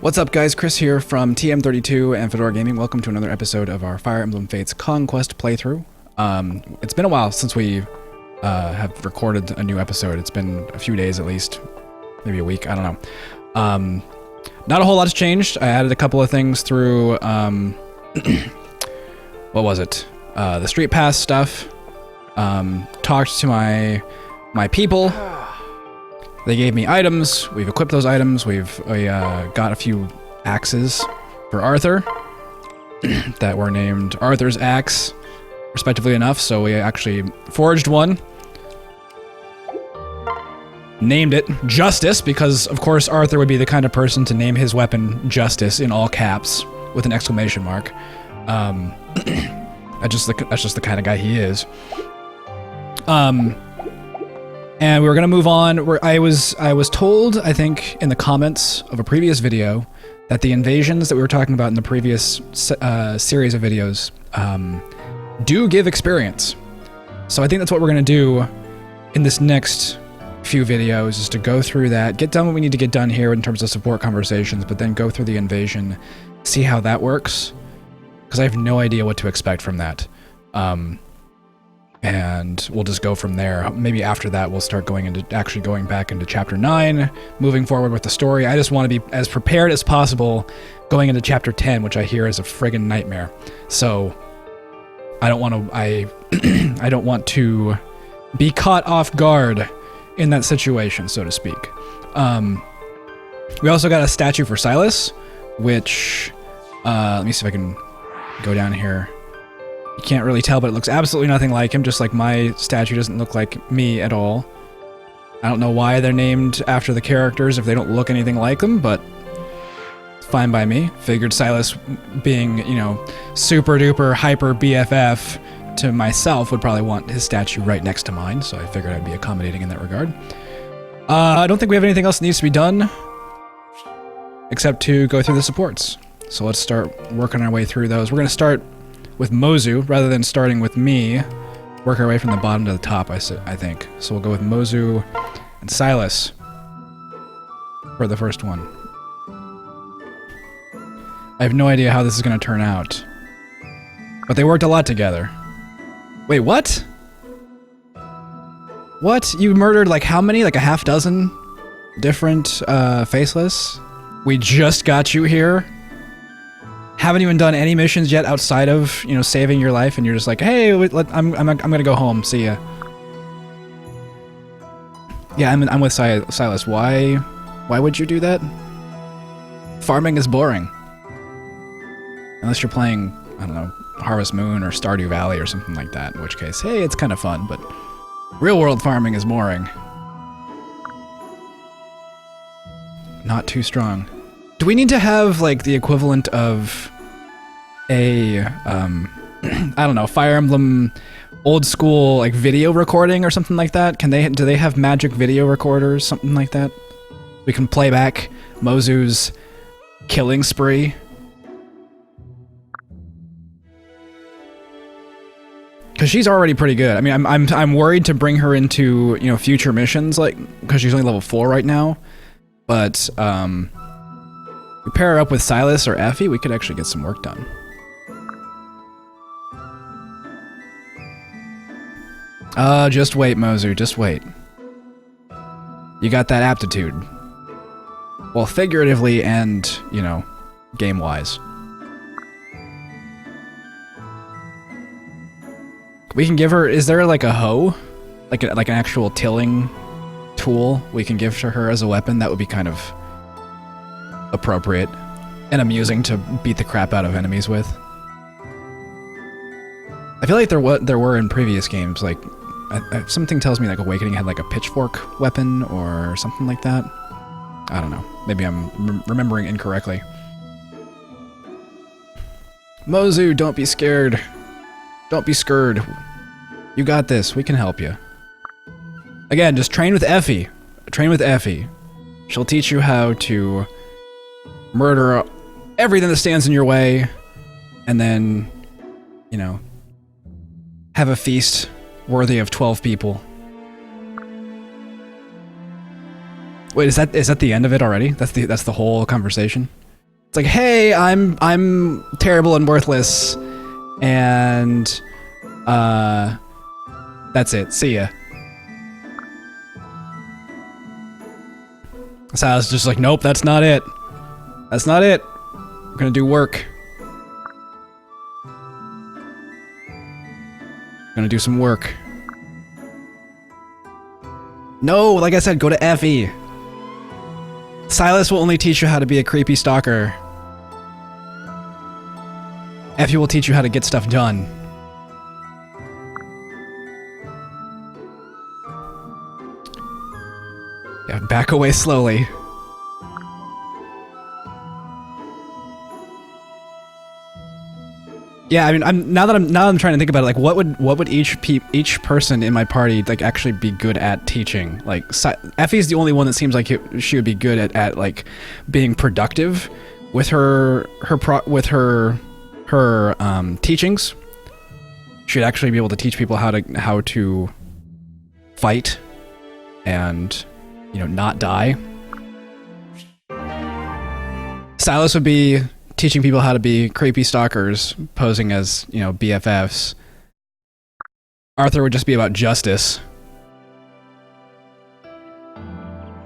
What's up guys, Chris here from TM32 and Fedora Gaming. Welcome to another episode of our Fire Emblem Fates Conquest playthrough. It's been a while since we have recorded a new episode. It's been a few days at least, maybe a week, I don't know. Not a whole lot has changed. I added a couple of things through, what was it? The Street Pass stuff. Talked to my people. They gave me items. We've equipped those items. We got a few axes for Arthur that were named Arthur's Axe, respectively enough. So we actually forged one. Named it Justice because, of course, Arthur would be the kind of person to name his weapon Justice in all caps with an exclamation mark. That's just the kind of guy he is. And we were gonna move on. I was told, I think, in the comments of a previous video, that the invasions that we were talking about in the previous series of videos do give experience. So I think that's what we're gonna do in this next few videos, is to go through that, get done what we need to get done here in terms of support conversations, but then go through the invasion, see how that works, because I have no idea what to expect from that. And we'll just go from there. Maybe after that we'll start going back into chapter 9, moving forward with the story. I just want to be as prepared as possible going into chapter 10, which I hear is a friggin' nightmare. So I don't want to I don't want to be caught off guard in that situation, so to speak. We also got a statue for Silas, which let me see if I can go down here. You can't really tell, but it looks absolutely nothing like him, just like my statue doesn't look like me at all. I don't know why they're named after the characters if they don't look anything like them, but it's fine by me. Figured Silas being, you know, super duper hyper BFF to myself would probably want his statue right next to mine, so I figured I'd be accommodating in that regard. I don't think we have anything else that needs to be done except to go through the supports. So let's start working our way through those. We're going to start with Mozu, rather than starting with me. Work our way from the bottom to the top, I think. So we'll go with Mozu and Silas for the first one. I have no idea how this is going to turn out, but they worked a lot together. Wait, what? What? You murdered like how many? Like a half dozen different Faceless? We just got you here. Haven't even done any missions yet outside of, you know, saving your life, and you're just like, hey, I'm gonna go home. See ya. Yeah, I'm with Silas. Why would you do that? Farming is boring. Unless you're playing, I don't know, Harvest Moon or Stardew Valley or something like that, in which case, hey, it's kind of fun, but real world farming is boring. Not too strong. Do we need to have, like, the equivalent of a, I don't know, Fire Emblem old school, like, video recording or something like that? Do they have magic video recorders, something like that? We can play back Mozu's killing spree. Because she's already pretty good. I mean, I'm worried to bring her into, you know, future missions, like, because she's only level 4 right now. But, we pair her up with Silas or Effie, we could actually get some work done. Just wait, Mozu, just wait. You got that aptitude. Well, figuratively and, you know, game-wise. We can give her, is there like a hoe? Like an actual tilling tool we can give to her as a weapon? That would be kind of appropriate and amusing to beat the crap out of enemies with. I feel like there were in previous games, like, something tells me like Awakening had like a pitchfork weapon or something like that. I don't know. Maybe I'm remembering incorrectly. Mozu, don't be scared. Don't be scared. You got this. We can help you. Again, just train with Effie. Train with Effie. She'll teach you how to murder everything that stands in your way, and then, you know, have a feast worthy of 12 people. Wait, is that the end of it already? That's the whole conversation? It's like, hey, I'm terrible and worthless, and that's it. See ya. Silas is just like, nope, that's not it. That's not it. We're gonna do work. Gonna do some work. No, like I said, go to Effie. Silas will only teach you how to be a creepy stalker. Effie will teach you how to get stuff done. Yeah, back away slowly. Yeah, I mean, now that I'm trying to think about it, like, what would each person in my party like actually be good at teaching? Like, Effie's the only one that seems like she would be good at like being productive with her teachings. She'd actually be able to teach people how to fight and, you know, not die. Silas would be teaching people how to be creepy stalkers, posing as, you know, BFFs. Arthur would just be about justice.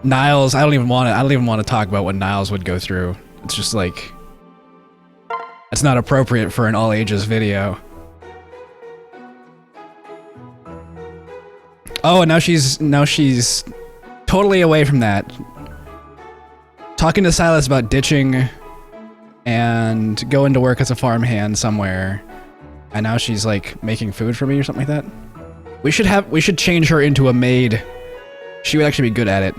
Niles, I don't even want to talk about what Niles would go through. It's just like, it's not appropriate for an all ages video. Oh, and now she's totally away from that. Talking to Silas about ditching and going to work as a farmhand somewhere, and now she's like making food for me or something like that. We should change her into a maid. She would actually be good at it.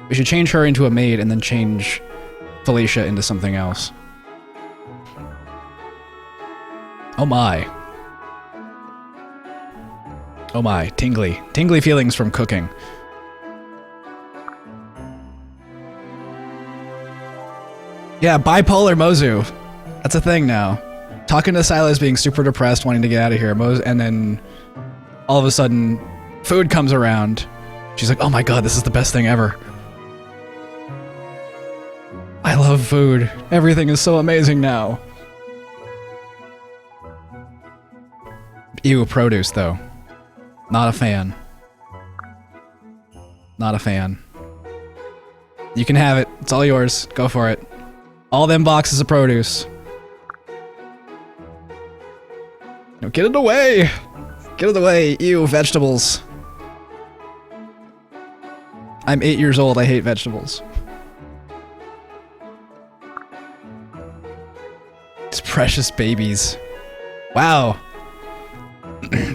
We should change her into a maid and then change Felicia into something else. Oh my. Oh my, tingly feelings from cooking. Yeah, bipolar Mozu. That's a thing now. Talking to Silas being super depressed, wanting to get out of here, and then all of a sudden, food comes around. She's like, oh my god, this is the best thing ever. I love food. Everything is so amazing now. Ew, produce though. Not a fan. Not a fan. You can have it. It's all yours. Go for it. All them boxes of produce. No, get it away! Get it away! Ew, vegetables. I'm 8 years old, I hate vegetables. These precious babies. Wow.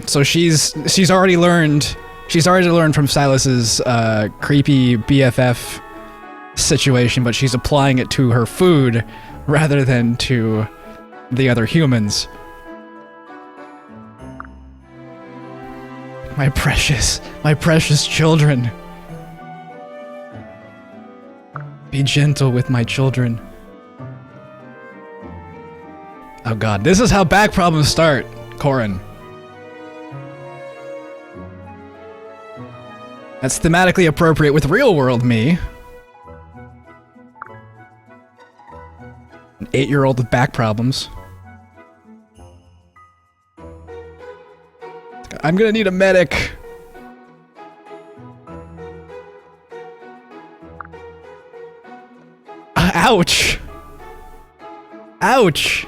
So she's already learned from Silas's creepy BFF situation, but she's applying it to her food rather than to the other humans. My precious children. Be gentle with my children. Oh god, this is how back problems start, Corin. That's thematically appropriate with real-world me. An 8-year-old with back problems. I'm gonna need a medic. Ouch! Ouch!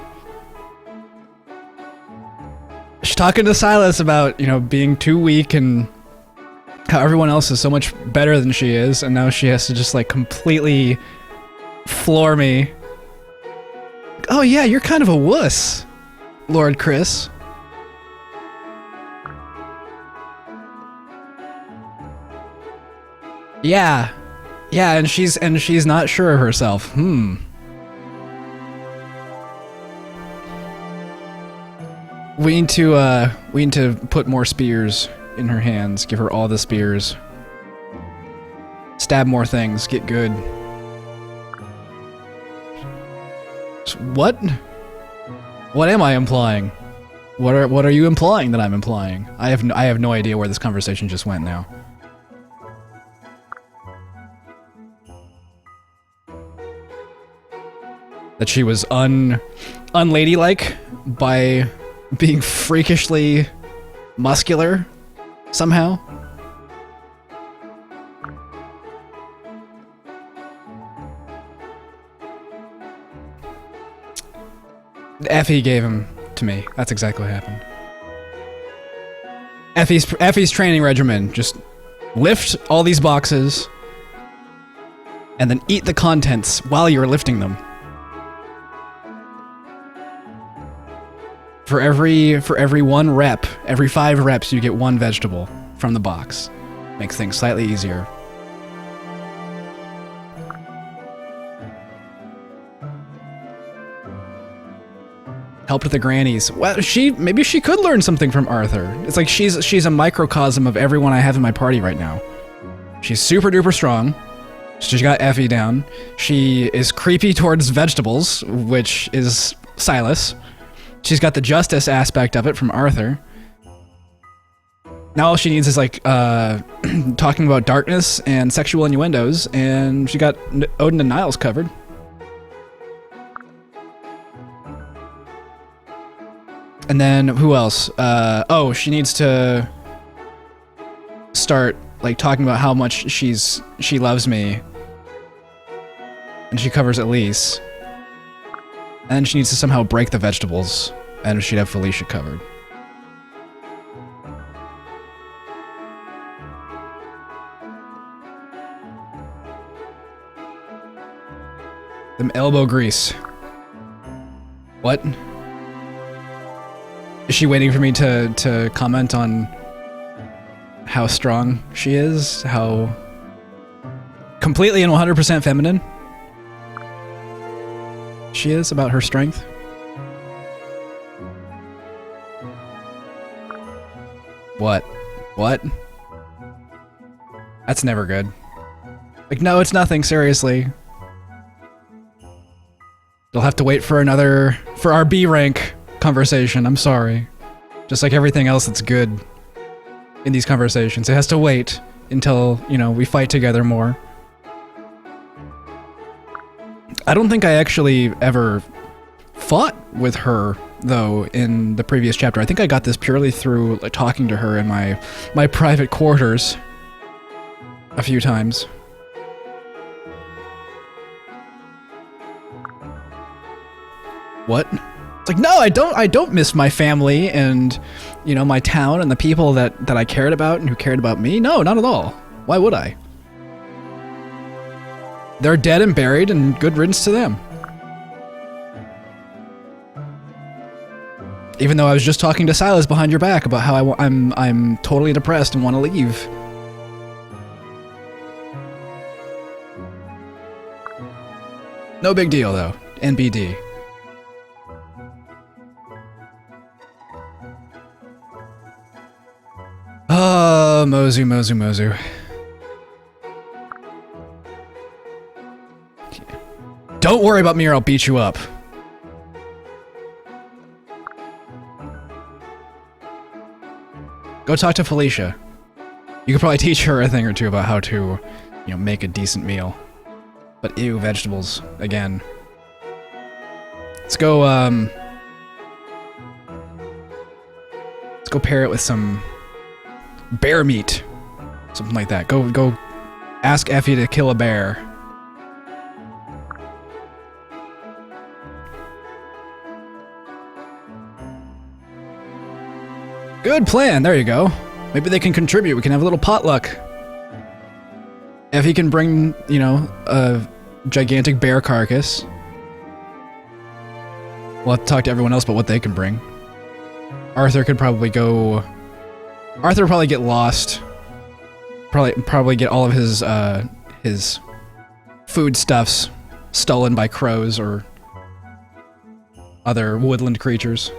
She's talking to Silas about, you know, being too weak and how everyone else is so much better than she is, and now she has to just, like, completely floor me. Oh yeah, you're kind of a wuss, Lord Chris. Yeah. Yeah, and she's not sure of herself. We need to put more spears in her hands. Give her all the spears. Stab more things. Get good. What? What am I implying? What are you implying that I'm implying? I have no idea where this conversation just went now. that she was unladylike by being freakishly muscular somehow. Effie gave him to me. That's exactly what happened. Effie's training regimen: just lift all these boxes and then eat the contents while you're lifting them. For every 1 rep, every 5 reps, you get 1 vegetable from the box. Makes things slightly easier. Helped the grannies. Well, maybe she could learn something from Arthur. It's like she's a microcosm of everyone I have in my party right now. She's super duper strong. She got Effie down. She is creepy towards vegetables, which is Silas. She's got the justice aspect of it from Arthur. Now all she needs is like talking about darkness and sexual innuendos, and she got Odin and Niles covered. And then who else? Oh, she needs to start like talking about how much she loves me, and she covers Elise. And then she needs to somehow break the vegetables, and she'd have Felicia covered. Them elbow grease. What? Is she waiting for me to comment on how strong she is? How completely and 100% feminine she is about her strength? What? What? That's never good. Like, no, it's nothing, seriously. You'll have to wait for our B rank conversation, I'm sorry. Just like everything else that's good in these conversations. It has to wait until, you know, we fight together more. I don't think I actually ever fought with her, though, in the previous chapter. I think I got this purely through like, talking to her in my private quarters a few times. What? It's like, no, I don't miss my family and, you know, my town and the people that I cared about and who cared about me. No, not at all. Why would I? They're dead and buried, and good riddance to them. Even though I was just talking to Silas behind your back about how I'm totally depressed and want to leave. No big deal though. NBD. Oh, Mozu. Don't worry about me or I'll beat you up. Go talk to Felicia. You could probably teach her a thing or two about how to, you know, make a decent meal. But ew, vegetables, again. Let's go pair it with some bear meat. Something like that. Go ask Effie to kill a bear. Good plan, there you go. Maybe they can contribute, we can have a little potluck. Effie can bring, you know, a gigantic bear carcass. We'll have to talk to everyone else about what they can bring. Arthur could probably go... Arthur would probably get lost. Probably get all of his foodstuffs stolen by crows or other woodland creatures.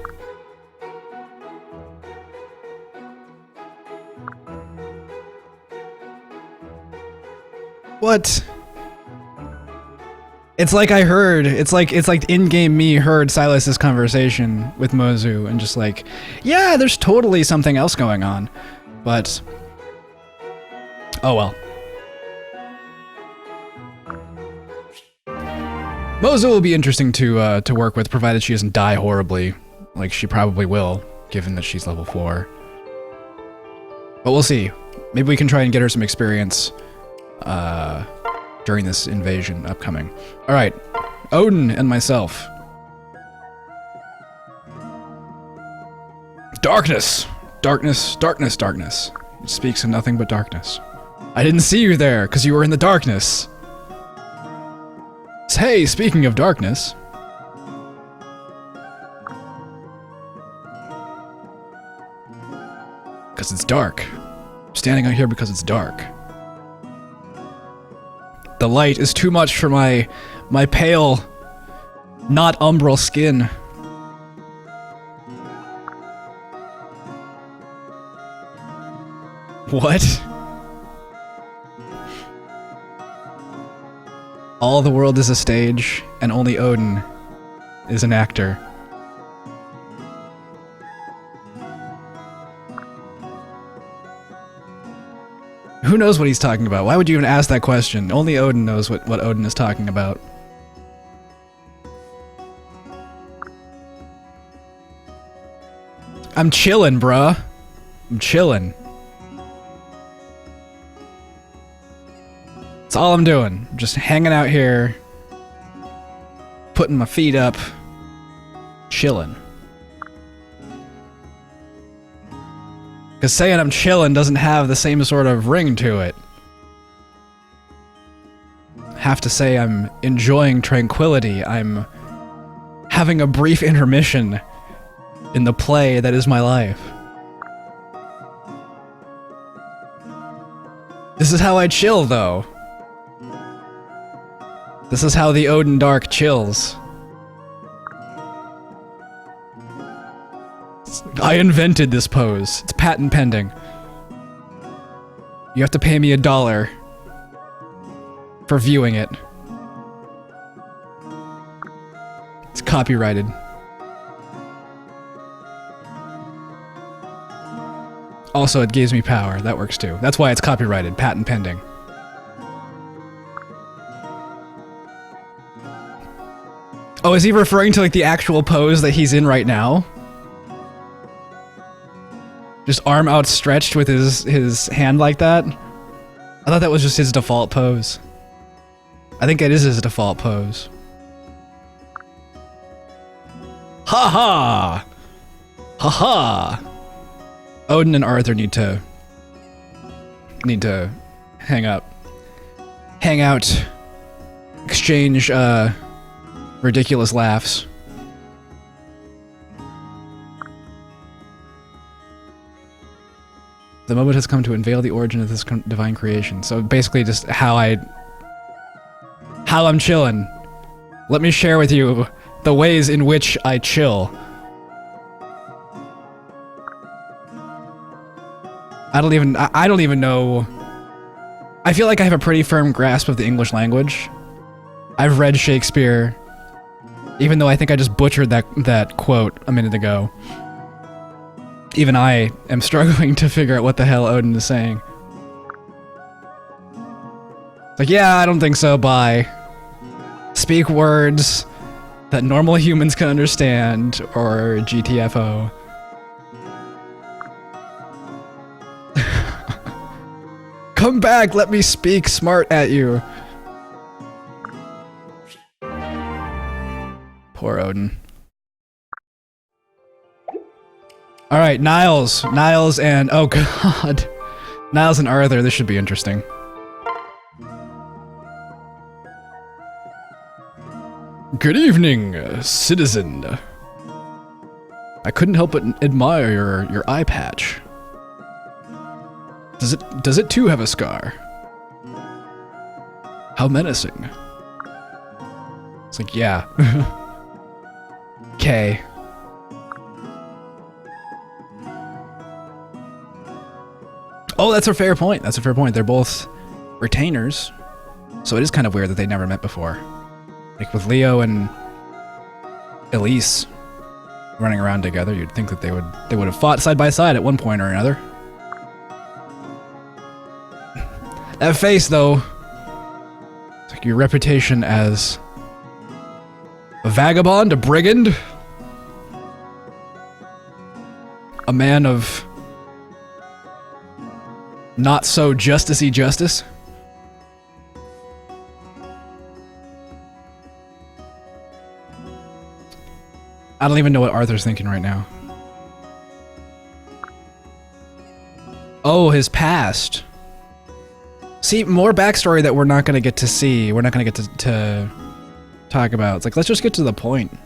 What? It's like I heard, it's like in-game me heard Silas's conversation with Mozu and just like, yeah, there's totally something else going on, but oh well. Mozu will be interesting to work with, provided she doesn't die horribly, like she probably will, given that she's level 4. But we'll see. Maybe we can try and get her some experience during this invasion upcoming. All right, Odin and myself. Darkness, darkness, darkness, darkness. It speaks of nothing but darkness. I didn't see you there because you were in the darkness. Hey, speaking of darkness. Because it's dark. I'm standing out here because it's dark. The light is too much for my pale, not umbral skin. What? All the world is a stage, and only Odin is an actor. Who knows what he's talking about? Why would you even ask that question? Only Odin knows what Odin is talking about. I'm chillin', bruh. I'm chillin'. That's all I'm doing. Just hanging out here, putting my feet up, chillin'. Because saying I'm chillin' doesn't have the same sort of ring to it. I have to say I'm enjoying tranquility. I'm having a brief intermission in the play that is my life. This is how I chill, though. This is how the Odin Dark chills. I invented this pose. It's patent pending. You have to pay me $1 for viewing it. It's copyrighted. Also, it gives me power. That works too. That's why it's copyrighted. Patent pending. Oh, is he referring to like the actual pose that he's in right now? Just arm outstretched with his hand like that? I thought that was just his default pose. I think it is his default pose. Ha ha! Ha ha! Odin and Arthur need to hang up. Hang out. Exchange, ridiculous laughs. The moment has come to unveil the origin of this divine creation. So basically just how I'm chillin'. Let me share with you the ways in which I chill. I don't even know. I feel like I have a pretty firm grasp of the English language. I've read Shakespeare, even though I think I just butchered that quote a minute ago. Even I am struggling to figure out what the hell Odin is saying. Like, yeah, I don't think so, bye. Speak words that normal humans can understand, or GTFO. Come back, let me speak smart at you. Poor Odin. Alright, Niles and, oh god. Niles and Arthur, this should be interesting. Good evening, citizen. I couldn't help but admire your eye patch. Does it too have a scar? How menacing. It's like, yeah. Okay. Oh, that's a fair point. That's a fair point. They're both retainers, so it is kind of weird that they never met before. Like with Leo and Elise running around together, you'd think that they would have fought side by side at one point or another. That face, though, it's like your reputation as A vagabond, a brigand, a man of not so justicey justice. I don't even know what Arthur's thinking right now. Oh, his past. See, more backstory that we're not going to get to see. We're not going to get to talk about. It's like, let's just get to the point.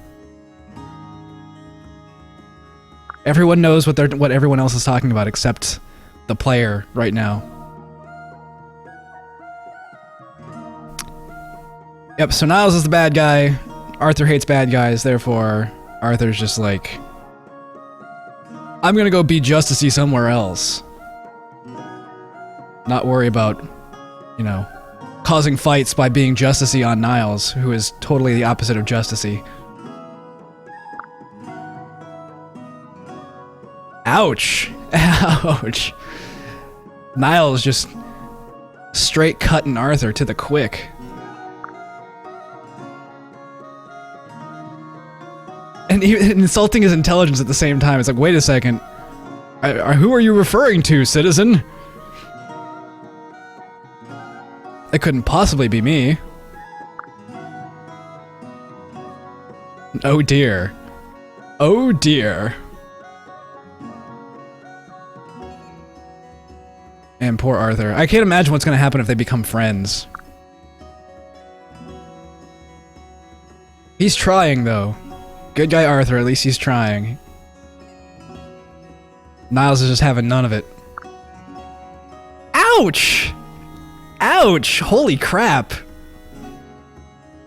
Everyone knows what everyone else is talking about except the player right now. Yep, so Niles is the bad guy. Arthur hates bad guys, therefore Arthur's just like, I'm gonna go be justicey somewhere else. Not worry about, you know, causing fights by being justicey on Niles, who is totally the opposite of justicey. Ouch! Ouch! Niles just straight cutting Arthur to the quick. And even insulting his intelligence at the same time. It's like, wait a second. Who are you referring to, citizen? It couldn't possibly be me. Oh dear. Oh dear. And poor Arthur. I can't imagine what's gonna happen if they become friends. He's trying, though. Good guy Arthur, at least he's trying. Niles is just having none of it. Ouch! Ouch! Holy crap!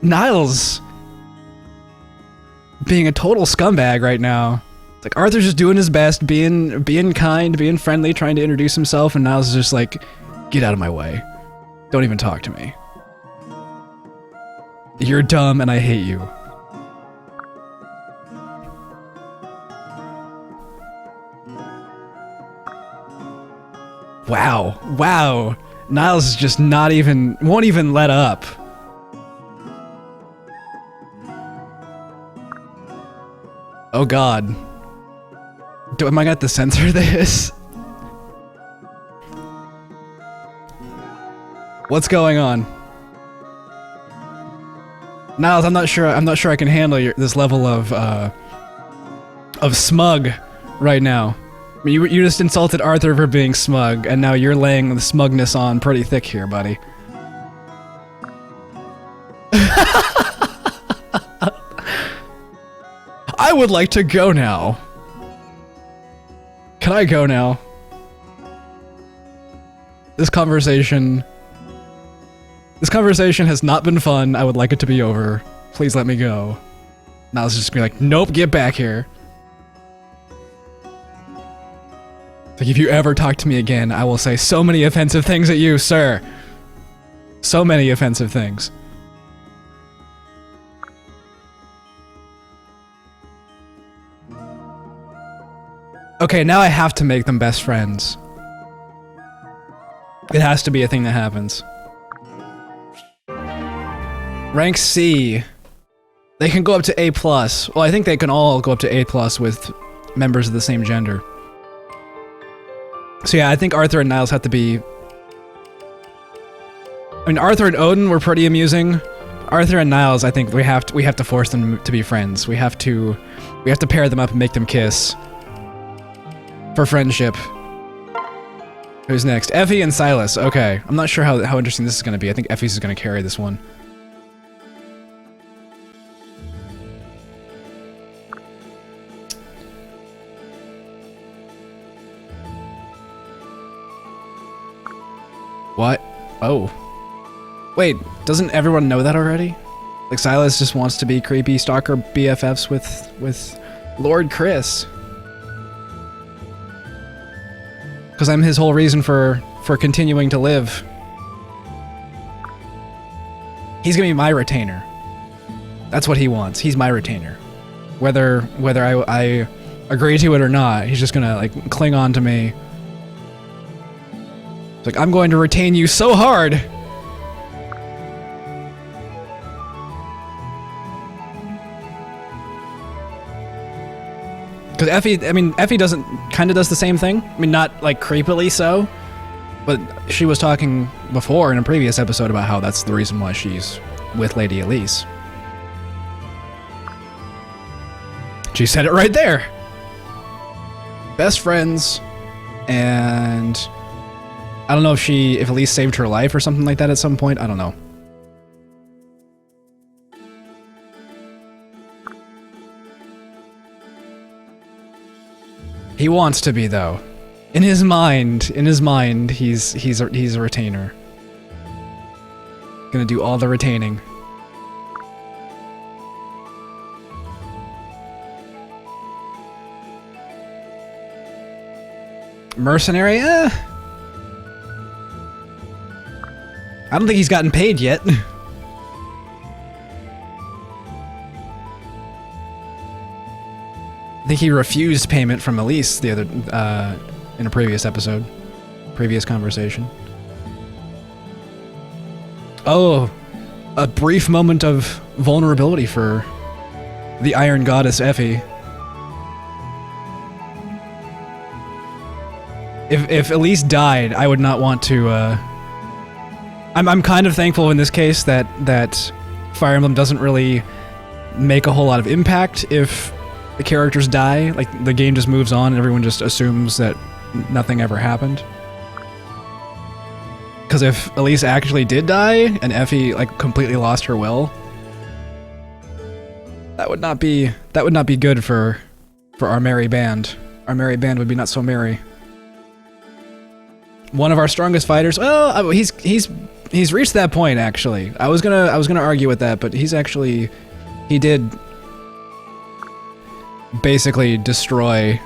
Niles being a total scumbag right now. It's like Arthur's just doing his best, being kind, being friendly, trying to introduce himself, and Niles is just like, get out of my way. Don't even talk to me. You're dumb and I hate you. Wow. Wow. Niles is just won't even let up. Oh god. Am I gonna have to censor this? What's going on? Niles, I'm not sure I can handle this level of smug right now. I mean, you just insulted Arthur for being smug, and now you're laying the smugness on pretty thick here, buddy. I would like to go now. Can I go now? This conversation has not been fun. I would like it to be over. Please let me go. Now it's just gonna be like, nope, get back here. Like, if you ever talk to me again, I will say so many offensive things at you, sir. So many offensive things. Okay, now I have to make them best friends. It has to be a thing that happens. Rank C. They can go up to A+. Well, I think they can all go up to A+ with members of the same gender. So yeah, I think Arthur and Niles have to be... I mean, Arthur and Odin were pretty amusing. Arthur and Niles, I think we have to force them to be friends. We have to pair them up and make them kiss. For friendship. Who's next? Effie and Silas. Okay. I'm not sure how interesting this is going to be. I think Effie's is going to carry this one. What? Oh. Wait, doesn't everyone know that already? Like, Silas just wants to be creepy stalker BFFs with Lord Chris. Because I'm his whole reason for continuing to live. He's gonna be my retainer. That's what he wants. He's my retainer. Whether I agree to it or not, he's just gonna, like, cling on to me. It's like, I'm going to retain you so hard! Because Effie, I mean, Effie kind of does the same thing. I mean, not like creepily so, but she was talking before in a previous episode about how that's the reason why she's with Lady Elise. She said it right there. Best friends, and I don't know if Elise saved her life or something like that at some point. I don't know. He wants to be, though. In his mind, he's a retainer. Gonna do all the retaining. Mercenary? I don't think he's gotten paid yet. I think he refused payment from Elise the other, in a previous episode. Previous conversation. Oh, a brief moment of vulnerability for the Iron Goddess Effie. If Elise died, I would not want to, I'm kind of thankful in this case that Fire Emblem doesn't really make a whole lot of impact if the characters die. Like, the game just moves on and everyone just assumes that nothing ever happened. Because if Elise actually did die and Effie, like, completely lost her will, that would not be good for our merry band. Our merry band would be not so merry. One of our strongest fighters. Oh, he's reached that point, actually. I was gonna argue with that, but he did basically destroy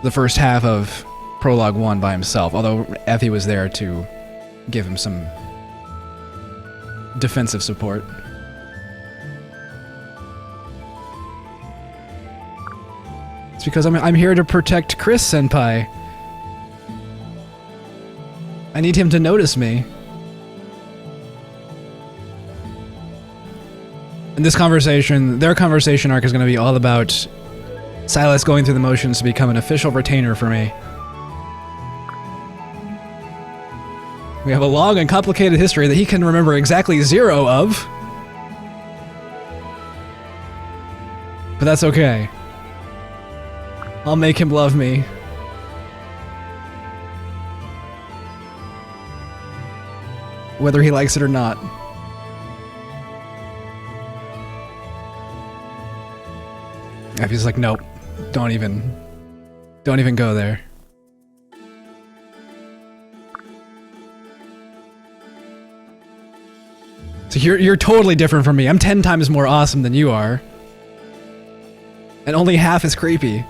the first half of Prologue 1 by himself, although Effie was there to give him some defensive support. It's because I'm here to protect Chris Senpai. I need him to notice me. And this conversation, their conversation arc is going to be all about Silas going through the motions to become an official retainer for me. We have a long and complicated history that he can remember exactly 0 of. But that's okay. I'll make him love me. Whether he likes it or not. Effie's like, nope, don't even go there. So you're totally different from me. I'm 10 times more awesome than you are. And only half as creepy.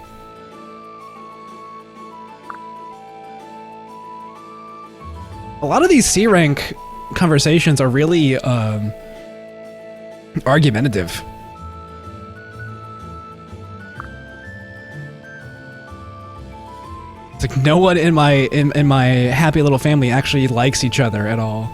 A lot of these C rank conversations are really argumentative. It's like no one in my happy little family actually likes each other at all.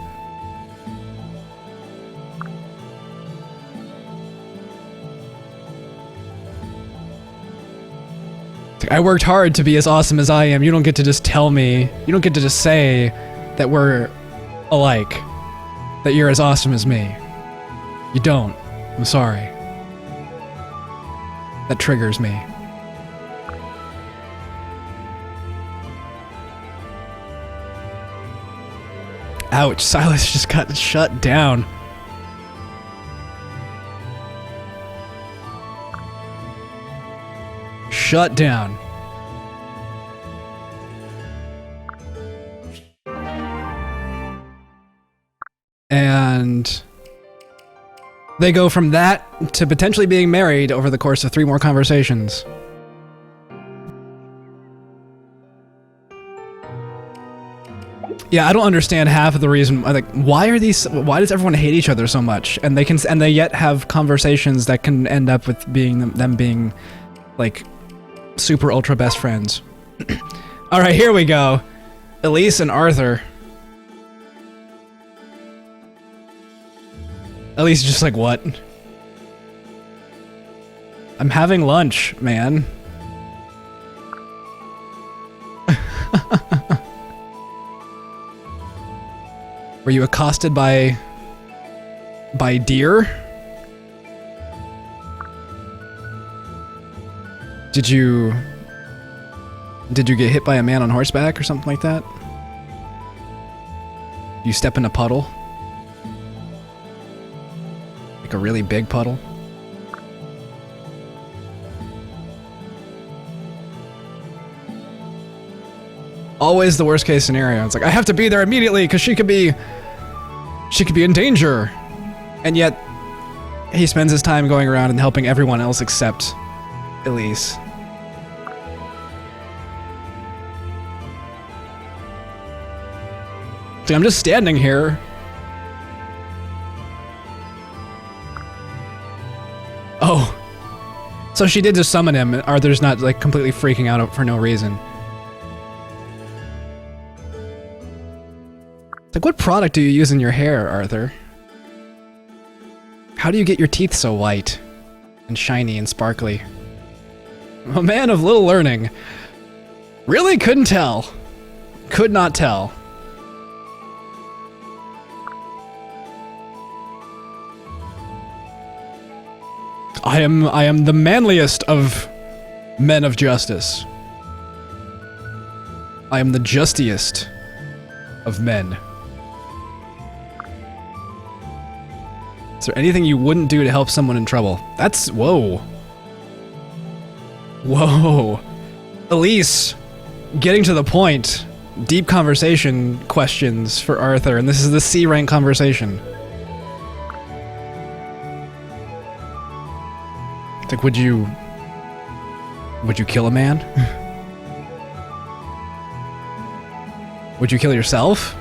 It's like, I worked hard to be as awesome as I am. You don't get to just tell me. You don't get to just say that we're alike, that you're as awesome as me. You don't. I'm sorry. That triggers me. Ouch, Silas just got shut down. Shut down. And they go from that to potentially being married over the course of 3 more conversations. Yeah, I don't understand half of the reason. Like, why does everyone hate each other so much? And they yet have conversations that can end up with being them being like super ultra best friends. All right, here we go. Elise and Arthur. Elise is just like, what? I'm having lunch, man. Were you accosted by deer? Did you get hit by a man on horseback or something like that? You step in a puddle? Like a really big puddle? Always the worst case scenario. It's like, I have to be there immediately because she could be in danger. And yet, he spends his time going around and helping everyone else except Elise. See, I'm just standing here. Oh. So she did just summon him. Arthur's not like completely freaking out for no reason. It's like, what product do you use in your hair, Arthur? How do you get your teeth so white and shiny and sparkly? A man of little learning. Really couldn't tell. Could not tell. I am the manliest of men of justice. I am the justiest of men. Is there anything you wouldn't do to help someone in trouble? That's... whoa. Whoa. Elise, getting to the point. Deep conversation questions for Arthur, and this is the C-rank conversation. It's like, would you kill a man? Would you kill yourself?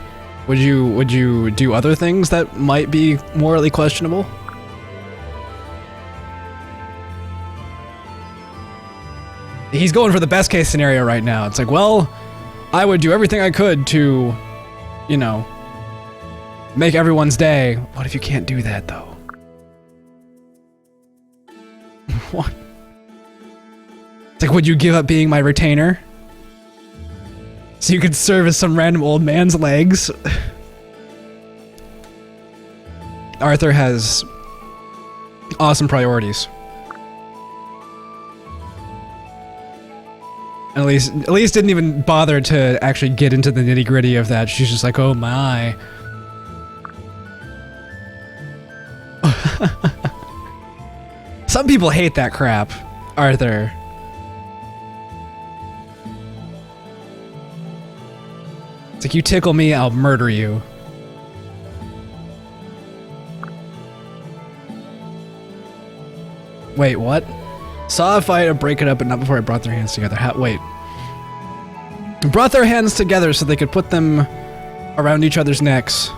Would you do other things that might be morally questionable? He's going for the best case scenario right now. It's like, well, I would do everything I could to, you know, make everyone's day. What if you can't do that, though? What? It's like, would you give up being my retainer? So you could serve as some random old man's legs? Arthur has awesome priorities. And Elise didn't even bother to actually get into the nitty-gritty of that. She's just like, oh my. Some people hate that crap, Arthur. It's like, you tickle me, I'll murder you. Wait, what? Saw a fight or break it up, but not before I brought their hands together. Wait. Brought their hands together so they could put them around each other's necks.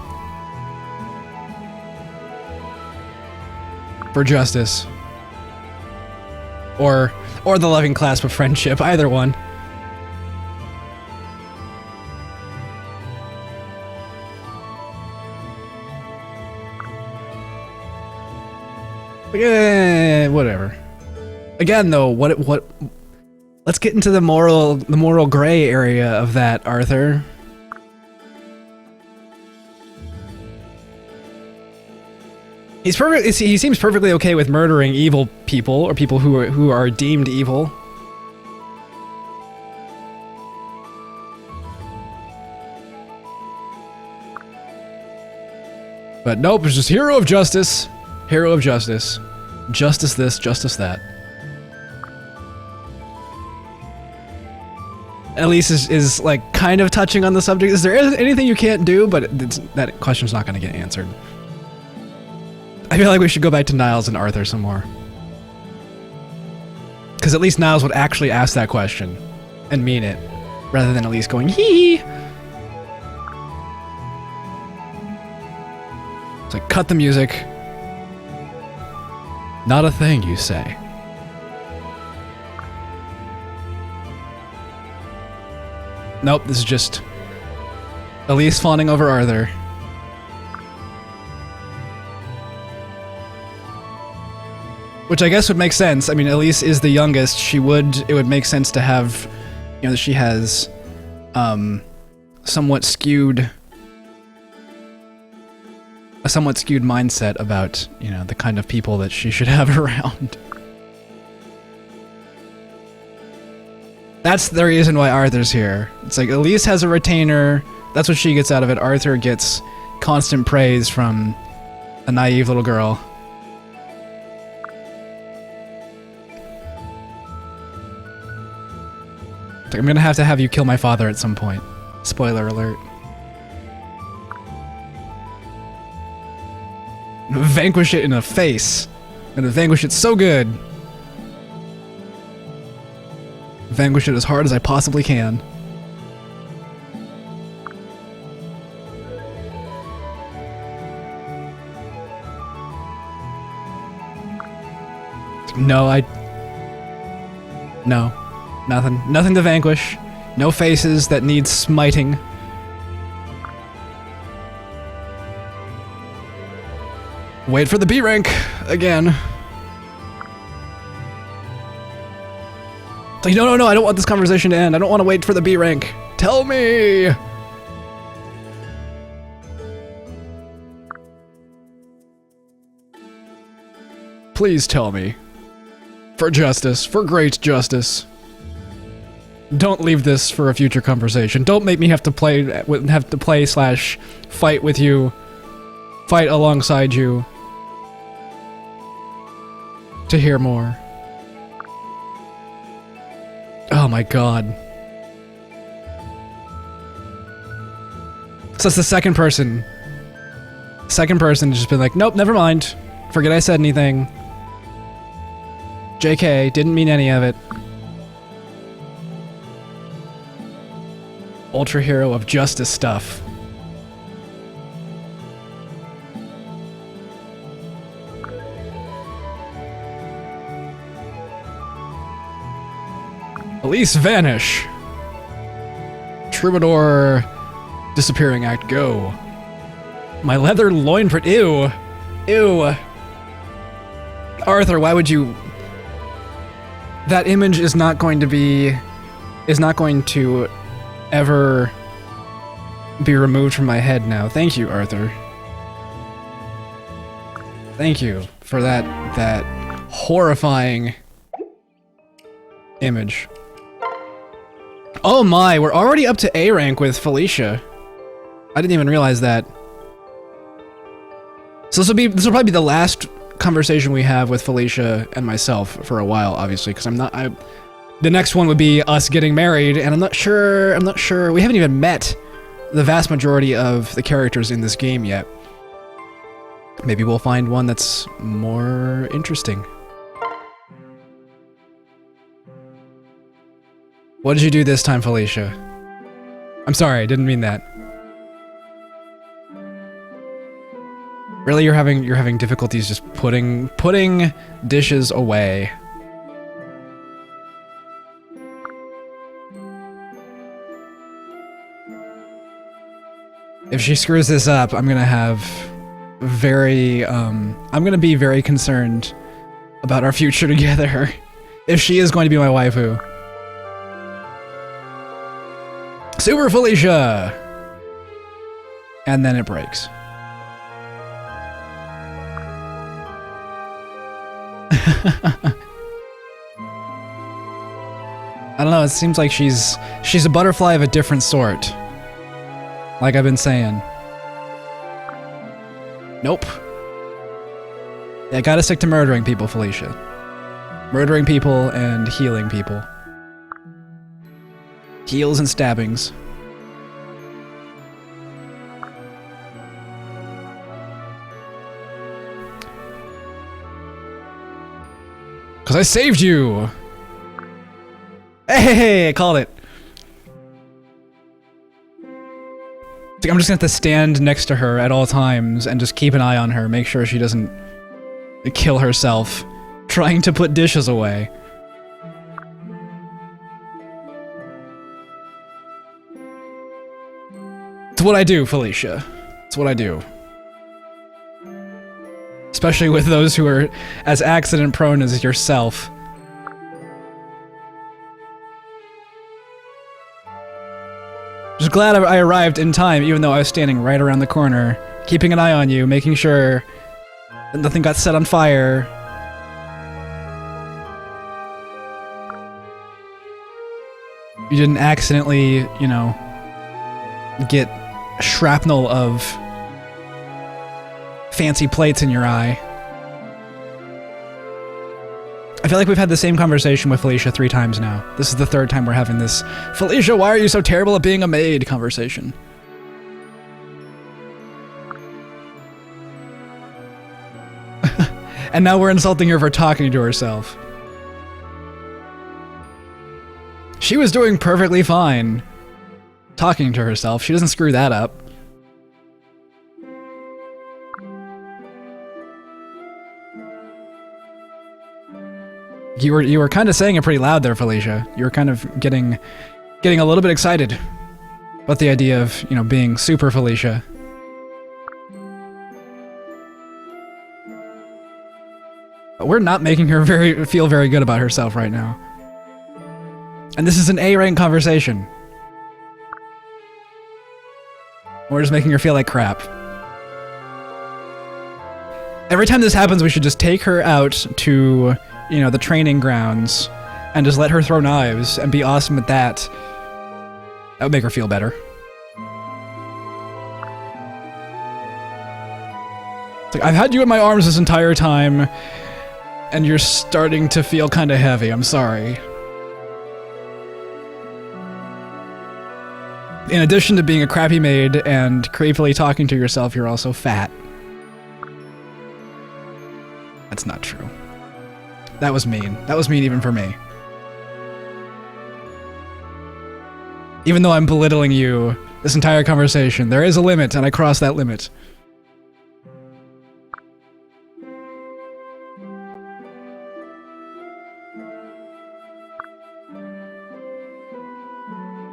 For justice. Or the loving clasp of friendship, either one. Whatever. Again, though, what? Let's get into the moral gray area of that, Arthur. He seems perfectly okay with murdering evil people, or people who are deemed evil. But nope, it's just hero of justice. Hero of justice. Justice this, justice that. Elise is like kind of touching on the subject. Is there anything you can't do? But that question's not going to get answered. I feel like we should go back to Niles and Arthur some more. Because at least Niles would actually ask that question and mean it, rather than Elise going, hee hee. It's like, cut the music. Not a thing, you say. Nope, this is just Elise fawning over Arthur. Which I guess would make sense. I mean, Elise is the youngest. It would make sense to have, you know, that she has, somewhat skewed mindset about, you know, the kind of people that she should have around. That's the reason why Arthur's here. It's like, Elise has a retainer. That's what she gets out of it. Arthur gets constant praise from a naive little girl. I'm gonna have you kill my father at some point. Spoiler alert. Vanquish it in the face. I'm gonna vanquish it so good. Vanquish it as hard as I possibly can. No. Nothing. Nothing to vanquish. No faces that need smiting. Wait for the B rank again. It's like, no, I don't want this conversation to end. I don't want to wait for the B rank. Tell me! Please tell me. For justice. For great justice. Don't leave this for a future conversation. Don't make me have to play / fight with you. Fight alongside you. To hear more. Oh my god. So that's the second person. Second person just been like, nope, never mind. Forget I said anything. JK, didn't mean any of it. Ultra hero of justice stuff. Elise vanish. Troubadour disappearing act go. My leather loincloth. Ew. Ew. Arthur, why would you... That image is not going to ever be removed from my head now. Thank you, Arthur. Thank you for that horrifying image. Oh my, we're already up to A rank with Felicia. I didn't even realize that. So this will probably be the last conversation we have with Felicia and myself for a while, obviously, because the next one would be us getting married, and I'm not sure, we haven't even met the vast majority of the characters in this game yet. Maybe we'll find one that's more interesting. What did you do this time, Felicia? I'm sorry, I didn't mean that. Really, you're having difficulties just putting dishes away. If she screws this up, I'm gonna be very concerned about our future together. If she is going to be my waifu. Super Felicia! And then it breaks. I don't know, it seems like she's a butterfly of a different sort. Like I've been saying. Nope. Yeah, gotta stick to murdering people, Felicia. Murdering people and healing people. Heals and stabbings. Cause I saved you! Hey, I called it. I'm just gonna have to stand next to her at all times and just keep an eye on her, make sure she doesn't kill herself trying to put dishes away. It's what I do, Felicia. It's what I do. Especially with those who are as accident-prone as yourself. Just glad I arrived in time, even though I was standing right around the corner, keeping an eye on you, making sure that nothing got set on fire. You didn't accidentally, you know, get shrapnel of fancy plates in your eye. I feel like we've had the same conversation with Felicia 3 times now. This is the 3rd time we're having this Felicia, why are you so terrible at being a maid conversation. And now we're insulting her for talking to herself. She was doing perfectly fine talking to herself. She doesn't screw that up. You were kind of saying it pretty loud there, Felicia. You were kind of getting a little bit excited about the idea of, you know, being super Felicia. But we're not making her feel very good about herself right now. And this is an A-rank conversation. We're just making her feel like crap. Every time this happens, we should just take her out to, you know, the training grounds and just let her throw knives and be awesome at that. That would make her feel better. It's like, I've had you in my arms this entire time, and you're starting to feel kind of heavy. I'm sorry. In addition to being a crappy maid and creepily talking to yourself, you're also fat. That's not true. That was mean. That was mean even for me. Even though I'm belittling you this entire conversation, there is a limit, and I crossed that limit.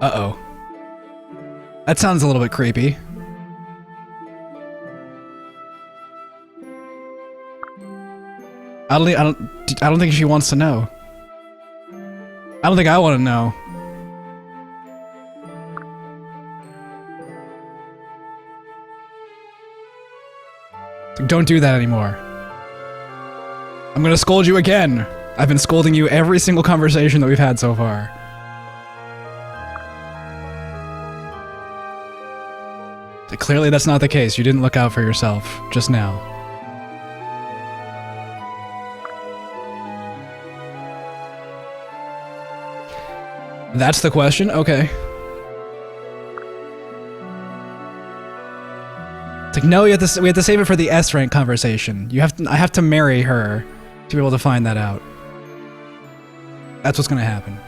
Uh-oh. That sounds a little bit creepy. I don't think she wants to know. I don't think I want to know. Don't do that anymore. I'm gonna scold you again. I've been scolding you every single conversation that we've had so far. Clearly that's not the case. You didn't look out for yourself just now. That's the question? Okay. It's like, no, we have to save it for the S rank conversation. I have to marry her to be able to find that out. That's what's gonna happen.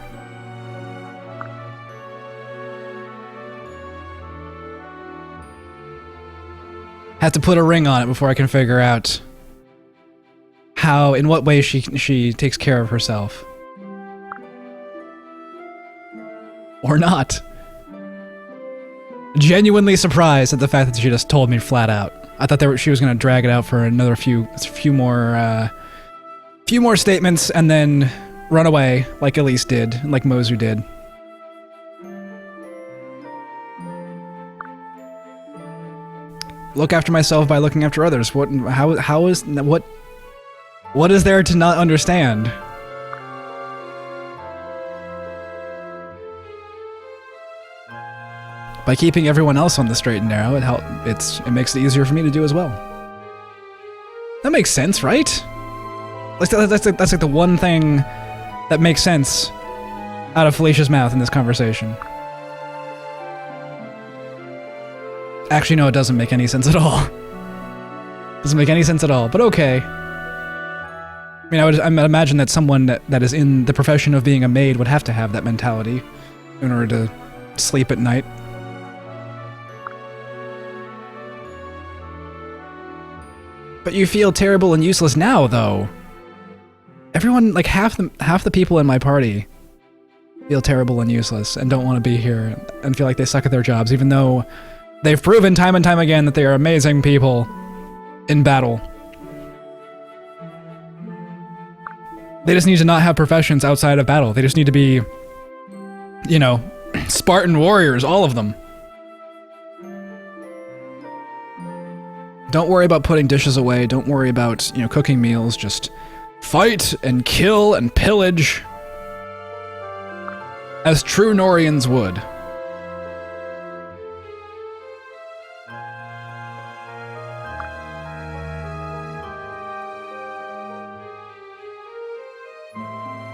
Have to put a ring on it before I can figure out in what way she takes care of herself. Or not. Genuinely surprised at the fact that she just told me flat out. I thought she was gonna drag it out for another few more statements and then run away like Elise did, like Mozu did. Look after myself by looking after others. What is there to not understand? By keeping everyone else on the straight and narrow, it makes it easier for me to do as well. That makes sense, right? That's like the one thing that makes sense out of Felicia's mouth in this conversation. Actually, no, it doesn't make any sense at all. Doesn't make any sense at all, but okay. I mean, I imagine that someone that is in the profession of being a maid would have to have that mentality in order to sleep at night. But you feel terrible and useless now, though. Everyone, like half the people in my party feel terrible and useless and don't want to be here and feel like they suck at their jobs, even though they've proven time and time again that they are amazing people in battle. They just need to not have professions outside of battle. They just need to be, you know, Spartan warriors, all of them. Don't worry about putting dishes away. Don't worry about, you know, cooking meals. Just fight and kill and pillage. As true Norians would.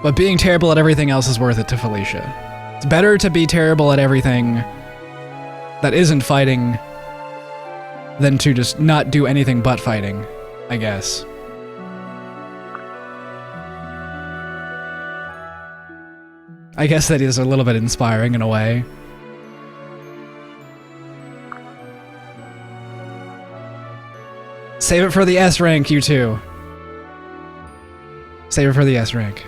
But being terrible at everything else is worth it to Felicia. It's better to be terrible at everything that isn't fighting than to just not do anything but fighting, I guess. I guess that is a little bit inspiring in a way. Save it for the S rank, you two. Save it for the S rank.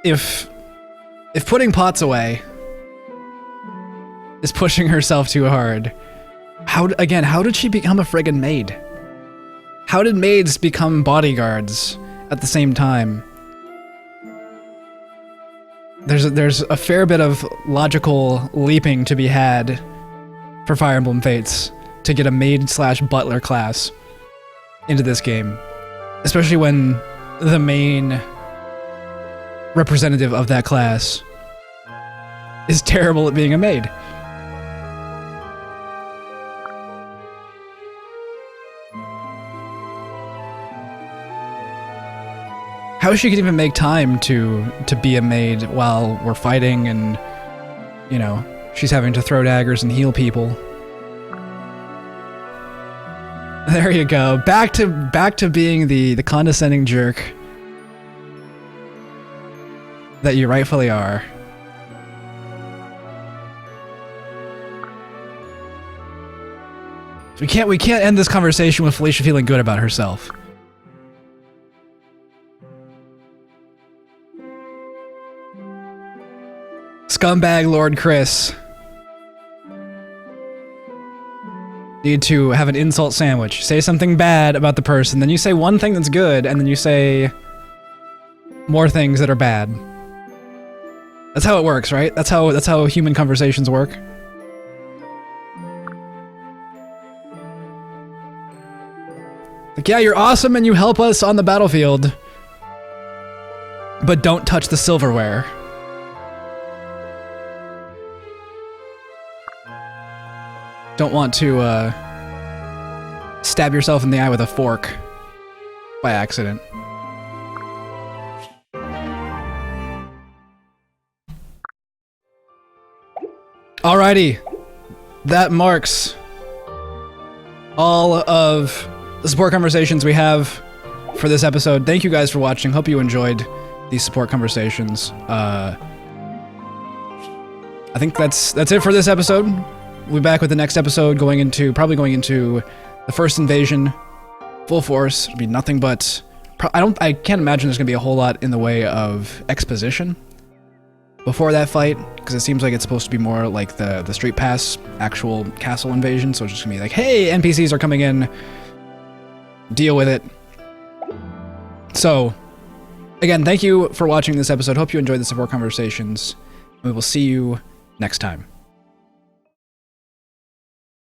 If putting pots away is pushing herself too hard, how did she become a friggin' maid? How did maids become bodyguards at the same time? There's a fair bit of logical leaping to be had for Fire Emblem Fates to get a maid/butler class into this game, especially when the main representative of that class is terrible at being a maid. How she can even make time to be a maid while we're fighting and, you know, she's having to throw daggers and heal people. There you go. Back to being the condescending jerk that you rightfully are. We can't end this conversation with Felicia feeling good about herself. Scumbag Lord Chris. Need to have an insult sandwich. Say something bad about the person, then you say one thing that's good, and then you say more things that are bad. That's how it works, right? That's how human conversations work. Like, yeah, you're awesome and you help us on the battlefield, but don't touch the silverware. Don't want to stab yourself in the eye with a fork by accident. Alrighty, that marks all of the support conversations we have for this episode. Thank you guys for watching. Hope you enjoyed these support conversations. I think that's it for this episode. We'll be back with the next episode probably going into the first invasion, full force. It'll be nothing but I can't imagine there's gonna be a whole lot in the way of exposition before that fight, because it seems like it's supposed to be more like the Street Pass actual castle invasion. So it's just gonna be like, hey, NPCs are coming in, deal with it. So again, thank you for watching this episode. Hope you enjoyed the support conversations. We will see you next time.